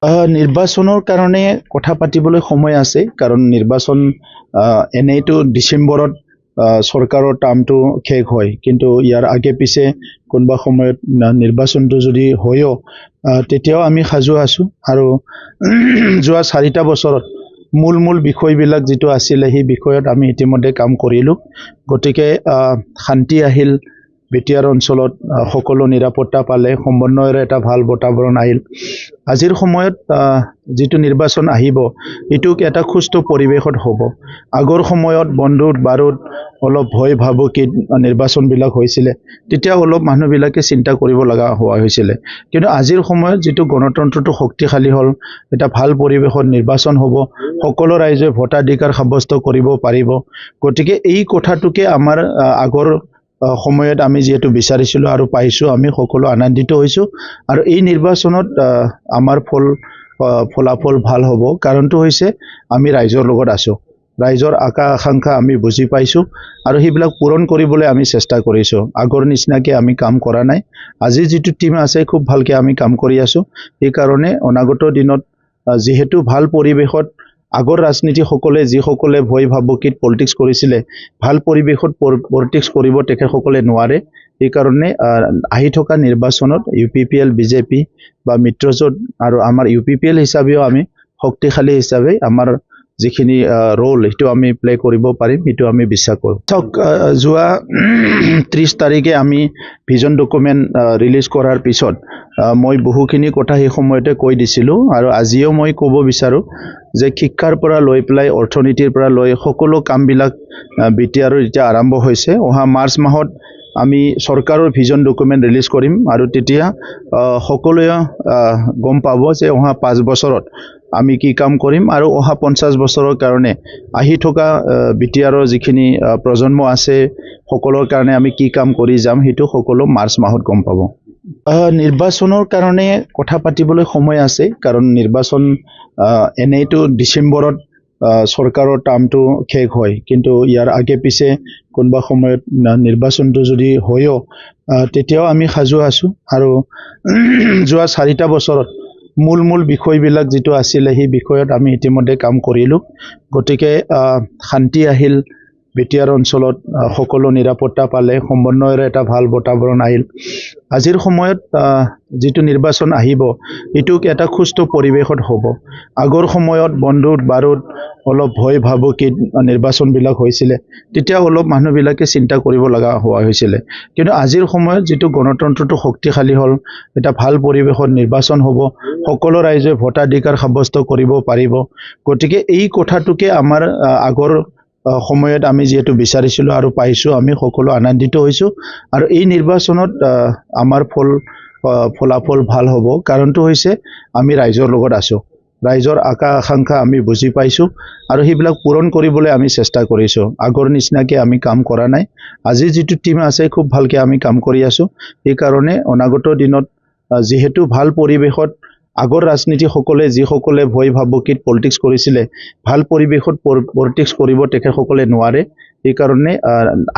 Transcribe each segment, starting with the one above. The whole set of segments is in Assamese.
নিৰ্বাচনৰ কাৰণে কথা পাতিবলৈ সময় আছে কাৰণ নিৰ্বাচন এনেইতো ডিচেম্বৰত চৰকাৰৰ টাৰ্মটো শেষ হয় কিন্তু ইয়াৰ আগে পিছে কোনোবা সময়ত নিৰ্বাচনটো যদি হয়ও তেতিয়াও আমি সাজু আছোঁ আৰু যোৱা 4টা বছৰত মূল বিষয়বিলাক যিটো আছিলে সেই বিষয়ত আমি ইতিমধ্যে কাম কৰিলোঁ গতিকে শান্তি আহিল বিটিআৰ অঞ্চলত সকলো নিৰাপত্তা পালে সমন্বয়ৰ এটা ভাল বাতাবৰণ আহিল আজিৰ সময়ত যিটো নিৰ্বাচন আহিব এইটোক এটা সুস্থ পৰিৱেশত হ'ব আগৰ সময়ত বন্দুক বাৰুদ অলপ ভয় ভাবুকিত নিৰ্বাচনবিলাক হৈছিলে তেতিয়া অলপ মানুহবিলাকে চিন্তা কৰিব লগা হোৱা হৈছিলে কিন্তু আজিৰ সময়ত যিটো গণতন্ত্ৰটো শক্তিশালী হ'ল এটা ভাল পৰিৱেশত নিৰ্বাচন হ'ব সকলো ৰাইজে ভোটাধিকাৰ সাব্যস্ত কৰিব পাৰিব গতিকে এই কথাটোকে আমাৰ আগৰ সময়ত আমি যেহেতু বিচাৰিছিলোঁ আৰু পাইছোঁ আমি সকলো আনন্দিত হৈছোঁ আৰু এই নিৰ্বাচনত আমাৰ ফলাফল ভাল হ'ব কাৰণটো হৈছে আমি ৰাইজৰ লগত আছোঁ ৰাইজৰ আকাংক্ষা আমি বুজি পাইছোঁ আৰু সেইবিলাক পূৰণ কৰিবলৈ আমি চেষ্টা কৰিছোঁ আগৰ নিচিনাকৈ আমি কাম কৰা নাই আজি যিটো টিম আছে খুব ভালকৈ আমি কাম কৰি আছোঁ সেইকাৰণে অনাগত দিনত যিহেতু ভাল পৰিৱেশত আগৰ ৰাজনীতিসকলে যিসকলে ভয় ভাবুকিত পলিটিক্স কৰিছিলে ভাল পৰিৱেশত পলিটিক্স কৰিব তেখেতসকলে নোৱাৰে সেইকাৰণে আহি থকা নিৰ্বাচনত UPPL বিজেপি বা মিত্ৰজোঁট আৰু আমাৰ UPPL হিচাপেও আমি শক্তিশালী হিচাপে আমাৰ যিখিনি ৰোল সেইটো আমি প্লে কৰিব পাৰিম সেইটো আমি বিশ্বাস কৰোঁ যোৱা 30 তাৰিখে আমি ভিজন ডকুমেণ্ট ৰিলিজ কৰাৰ পিছত মই বহুখিনি কথা সেই সময়তে কৈ দিছিলোঁ আৰু আজিও মই ক'ব বিচাৰোঁ যে শিক্ষাৰ পৰা লৈ পেলাই অৰ্থনীতিৰ পৰা লৈ সকলো কামবিলাক বিটিআৰৰ এতিয়া আৰম্ভ হৈছে অহা মাৰ্চ মাহত আমি চৰকাৰৰ ভিজন ডকুমেণ্ট ৰিলিজ কৰিম আৰু তেতিয়া সকলোৱে গম পাব যে অহা 5 বছৰত আমি কি কাম কৰিম আৰু অহা 50 বছৰৰ কাৰণে আহি থকা বিটিআৰৰ যিখিনি প্ৰজন্ম আছে সকলৰ কাৰণে আমি কি কাম কৰি যাম সেইটো সকলো মাৰ্চ মাহত গম পাব নিৰ্বাচনৰ কাৰণে কথা পাতিবলৈ সময় আছে কাৰণ নিৰ্বাচন এনেইতো ডিচেম্বৰত চৰকাৰৰ টাৰ্মটো শেষ হয় কিন্তু ইয়াৰ আগে পিছে কোনোবা সময়ত নিৰ্বাচনটো যদি হয়ও তেতিয়াও আমি সাজু আছোঁ আৰু যোৱা 4টা বছৰত মূল বিষয়বিলাক যিটো আছিলে সেই বিষয়ত আমি ইতিমধ্যে কাম কৰিলোঁ গতিকে শান্তি আহিল বিটিআৰ অঞ্চলত সকলো নিৰাপত্তা পালে সমন্বয়ৰ এটা ভাল বাতাবৰণ আহিল আজিৰ সময়ত যিটো নিৰ্বাচন আহিব এইটোক এটা সুস্থ পৰিৱেশত হ'ব আগৰ সময়ত বন্দুক বাৰুদ অলপ ভয় ভাবুকিত নিৰ্বাচনবিলাক হৈছিলে তেতিয়া অলপ মানুহবিলাকে চিন্তা কৰিব লগা হোৱা হৈছিলে কিন্তু আজিৰ সময়ত যিটো গণতন্ত্ৰটো শক্তিশালী হ'ল এটা ভাল পৰিৱেশত নিৰ্বাচন হ'ব সকলো ৰাইজে ভোটাধিকাৰ সাব্যস্ত কৰিব পাৰিব গতিকে এই কথাটোকে আমাৰ আগৰ সময়ত আমি যেহেতু বিচাৰিছিলোঁ আৰু পাইছোঁ আমি সকলো আনন্দিত হৈছোঁ আৰু এই নিৰ্বাচনত আমাৰ ফলাফল ভাল হ'ব কাৰণটো হৈছে আমি ৰাইজৰ লগত আছোঁ ৰাইজৰ আকাংক্ষা আমি বুজি পাইছোঁ আৰু সেইবিলাক পূৰণ কৰিবলৈ আমি চেষ্টা কৰিছোঁ আগৰ নিচিনাকৈ আমি কাম কৰা নাই আজি যিটো টিম আছে খুব ভালকৈ আমি কাম কৰি আছোঁ সেইকাৰণে অনাগত দিনত যিহেতু ভাল পৰিৱেশত আগৰ ৰাজনীতিসকলে যিসকলে ভয় ভাবুকিত পলিটিক্স কৰিছিলে ভাল পৰিৱেশত পলিটিক্স কৰিব তেখেতসকলে নোৱাৰে সেইকাৰণে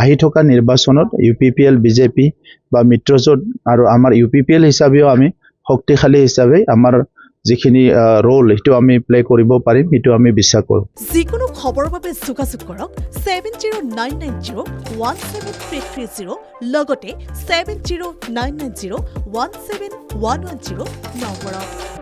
আহি থকা নিৰ্বাচনত UPPL বিজেপি বা মিত্ৰজোঁট আৰু আমাৰ UPPL হিচাপেও আমি শক্তিশালী হিচাপে আমাৰ যিখিনি ৰোল সেইটো আমি প্লে কৰিব পাৰিম সেইটো আমি বিশ্বাস কৰোঁ যিকোনো খবৰৰ বাবে যোগাযোগ কৰক 7099017330 লগতে 7099017110 নম্বৰত